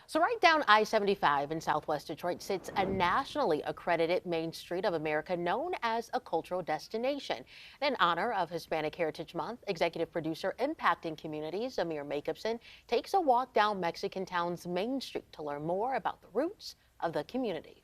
So right down I-75 in Southwest Detroit sits a nationally accredited Main Street of America known as a cultural destination. In honor of Hispanic Heritage Month, executive producer impacting communities Amir Jacobson takes a walk down Mexicantown's Main Street to learn more about the roots of the community.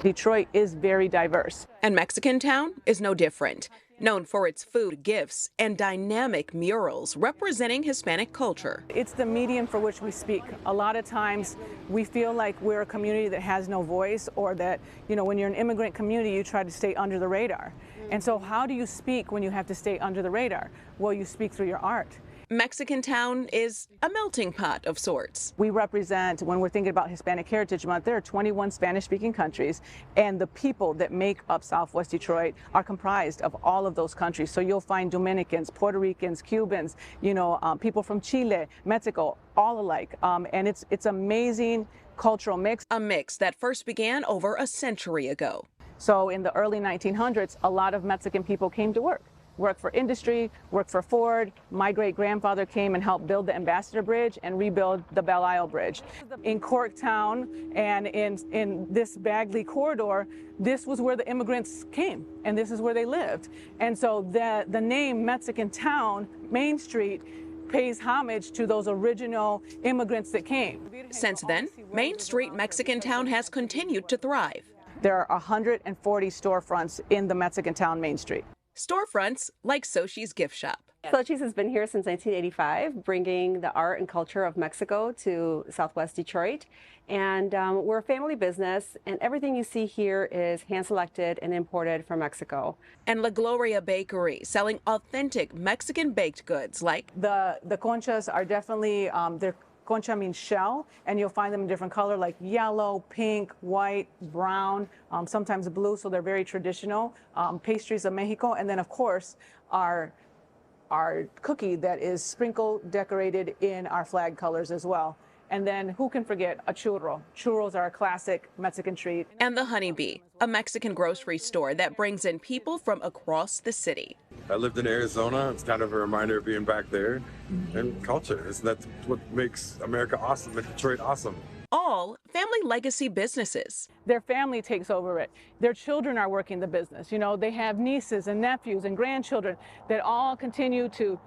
Detroit is very diverse. And Mexicantown is no different. Known for its food, gifts, and dynamic murals representing Hispanic culture. It's the medium for which we speak. A lot of times we feel like we're a community that has no voice, or that, when you're an immigrant community, you try to stay under the radar. And so how do you speak when you have to stay under the radar? Well, you speak through your art. Mexicantown is a melting pot of sorts. We represent, when we're thinking about Hispanic Heritage Month, there are 21 Spanish-speaking countries, and the people that make up Southwest Detroit are comprised of all of those countries. So you'll find Dominicans, Puerto Ricans, Cubans, people from Chile, Mexico, all alike. And it's amazing cultural mix. A mix that first began over a century ago. So in the early 1900s, a lot of Mexican people came to work for industry, work for Ford. My great-grandfather came and helped build the Ambassador Bridge and rebuild the Belle Isle Bridge. In Corktown and in this Bagley corridor, this was where the immigrants came, and this is where they lived. And so the name Mexicantown, Main Street, pays homage to those original immigrants that came. Since then, Main Street Mexicantown has continued to thrive. There are 140 storefronts in the Mexicantown Main Street. Storefronts like Xochi's gift shop. Xochi's has been here since 1985, bringing the art and culture of Mexico to Southwest Detroit. And we're a family business, and everything you see here is hand-selected and imported from Mexico. And La Gloria Bakery, selling authentic Mexican baked goods like the conchas are definitely concha means shell, and you'll find them in different color like yellow, pink, white, brown, sometimes blue, so they're very traditional. Pastries of Mexico, and then of course our cookie that is sprinkled, decorated in our flag colors as well. And then who can forget a churro? Churros are a classic Mexican treat. And the Honeybee, a Mexican grocery store that brings in people from across the city. I lived in Arizona. It's kind of a reminder of being back there. And culture, that's what makes America awesome and Detroit awesome. All family legacy businesses. Their family takes over it. Their children are working the business. They have nieces and nephews and grandchildren that all continue to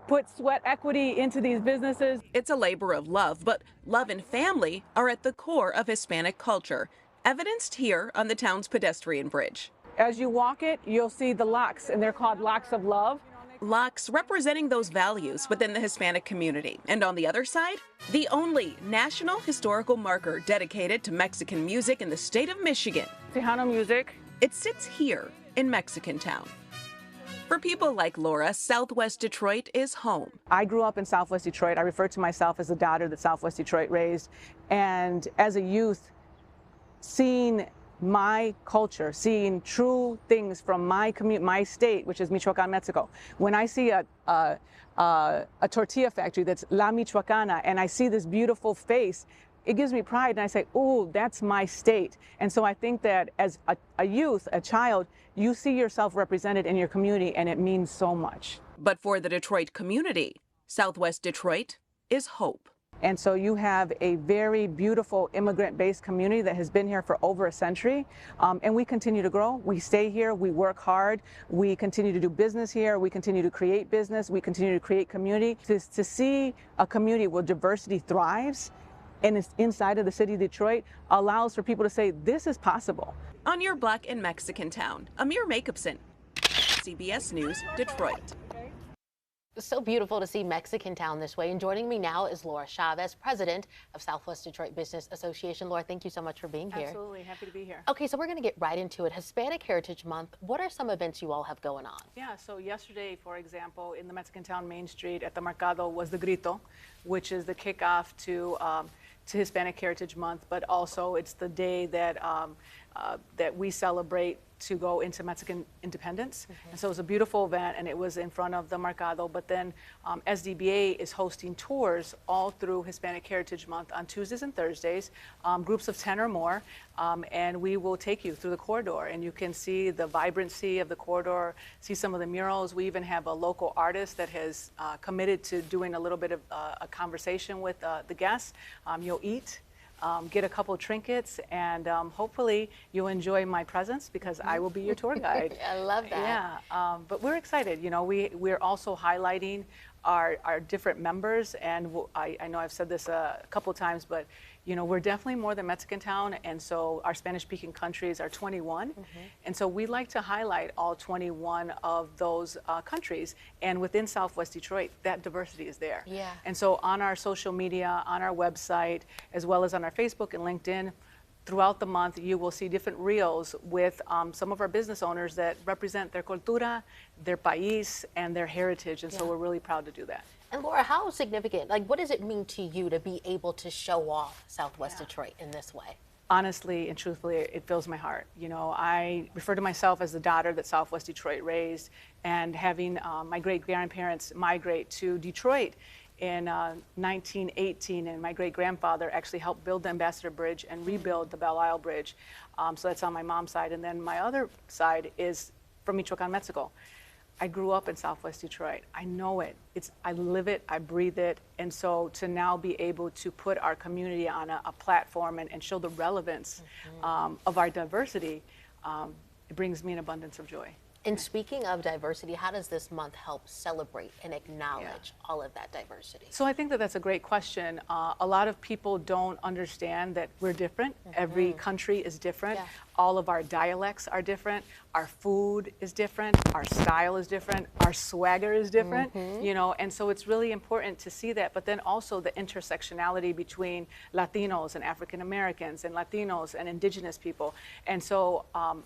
put sweat equity into these businesses. It's a labor of love, but love and family are at the core of Hispanic culture, evidenced here on the town's pedestrian bridge. As you walk it, you'll see the locks, and they're called locks of love. Locks representing those values within the Hispanic community. And on the other side, the only national historical marker dedicated to Mexican music in the state of Michigan. Tejano music. It sits here in Mexicantown. For people like Laura, Southwest Detroit is home. I grew up in Southwest Detroit. I refer to myself as the daughter that Southwest Detroit raised. And as a youth, seeing my culture, seeing true things from my community, my state, which is Michoacan, Mexico. When I see a tortilla factory that's La Michoacana, and I see this beautiful face, it gives me pride, and I say, oh, that's my state. And so I think that as a youth, a child, you see yourself represented in your community, and it means so much. But for the Detroit community, Southwest Detroit is hope. And so you have a very beautiful immigrant-based community that has been here for over a century, and we continue to grow. We stay here, we work hard, we continue to do business here, we continue to create business, we continue to create community. To see a community where diversity thrives and it's inside of the city of Detroit allows for people to say, this is possible. On your block in Mexicantown, Amir Jacobson, CBS News, Detroit. So beautiful to see Mexicantown this way. And joining me now is Laura Chavez, president of Southwest Detroit Business Association. Laura, thank you so much for being here. Absolutely, happy to be here. Okay, so we're going to get right into it. Hispanic Heritage Month, what are some events you all have going on? Yeah, so yesterday, for example, in the Mexicantown Main Street at the Mercado was the Grito, which is the kickoff to Hispanic Heritage Month, but also it's the day that that we celebrate to go into Mexican independence. And so it was a beautiful event, and it was in front of the Mercado. But then SDBA is hosting tours all through Hispanic Heritage Month on Tuesdays and Thursdays, groups of 10 or more, and we will take you through the corridor, and you can see the vibrancy of the corridor, see some of the murals. We even have a local artist that has committed to doing a little bit of a conversation with the guests. You'll eat. Get a couple trinkets, and hopefully you'll enjoy my presence because I will be your tour guide. I love that. Yeah, but we're excited. You know, we're also highlighting our different members, and I know I've said this a couple times, but you know, we're definitely more than Mexicantown, and so our Spanish-speaking countries are 21, and so we like to highlight all 21 of those countries, and within Southwest Detroit, that diversity is there. Yeah. And so on our social media, on our website, as well as on our Facebook and LinkedIn, throughout the month, you will see different reels with some of our business owners that represent their cultura, their país, and their heritage, and so we're really proud to do that. And Laura, how significant, like what does it mean to you to be able to show off Southwest Detroit in this way? Honestly and truthfully, it fills my heart. You know, I refer to myself as the daughter that Southwest Detroit raised, and having my great-grandparents migrate to Detroit in 1918, and my great-grandfather actually helped build the Ambassador Bridge and rebuild the Belle Isle Bridge. So that's on my mom's side. And then my other side is from Michoacan, Mexico. I grew up in Southwest Detroit. I know it. I live it, I breathe it. And so to now be able to put our community on a platform and show the relevance of our diversity, it brings me an abundance of joy. And speaking of diversity, how does this month help celebrate and acknowledge all of that diversity? So I think that that's a great question. A lot of people don't understand that we're different. Every country is different. Yeah. All of our dialects are different. Our food is different. Our style is different. Our swagger is different. You know, and so it's really important to see that. But then also the intersectionality between Latinos and African Americans and Latinos and Indigenous people. And so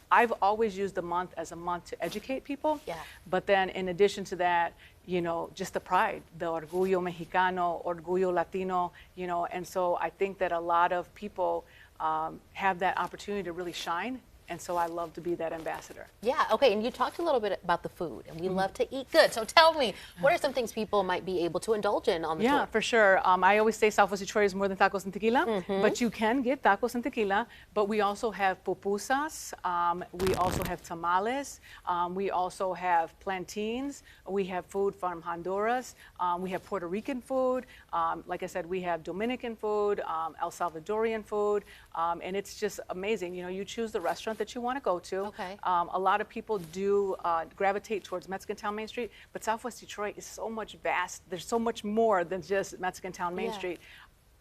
I've always used the month as a month to educate people. Yeah. But then in addition to that, you know, just the pride, the orgullo mexicano, orgullo latino, you know, and so I think that a lot of people have that opportunity to really shine. And so I love to be that ambassador. Yeah, okay, and you talked a little bit about the food, and we love to eat good. So tell me, what are some things people might be able to indulge in on the tour? Yeah, for sure. I always say Southwest Detroit is more than tacos and tequila, but you can get tacos and tequila. But we also have pupusas. We also have tamales. We also have plantains. We have food from Honduras. We have Puerto Rican food. Like I said, we have Dominican food, El Salvadorian food, and it's just amazing. You know, you choose the restaurant that you want to go to. Okay. A lot of people do gravitate towards Mexicantown Main Street, but Southwest Detroit is so much vast. There's so much more than just Mexicantown Main Street.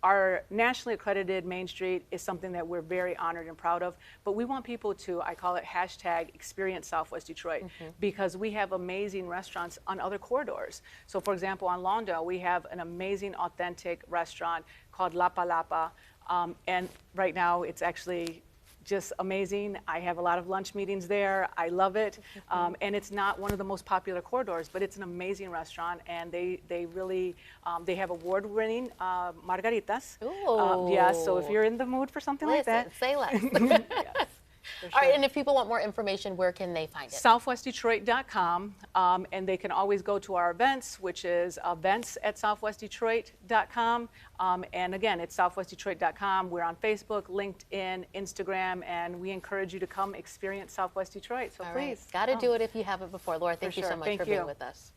Our nationally accredited Main Street is something that we're very honored and proud of, but we want people to, I call it hashtag experience Southwest Detroit, because we have amazing restaurants on other corridors. So for example, on Lawndale, we have an amazing authentic restaurant called La Palapa, and right now it's actually just amazing. I have a lot of lunch meetings there. I love it. And it's not one of the most popular corridors, but it's an amazing restaurant, and they really, they have award-winning margaritas. Ooh. Yeah, so if you're in the mood for something like that. Say less. Yes, for All right, sure. and if people want more information, where can they find it? SouthwestDetroit.com, and they can always go to our events, which is events@SouthwestDetroit.com. And again, it's SouthwestDetroit.com. We're on Facebook, LinkedIn, Instagram, and we encourage you to come experience Southwest Detroit. So All please. right. Got to do it if you haven't before. Laura, thank you sure. so much Thank for being you. with us.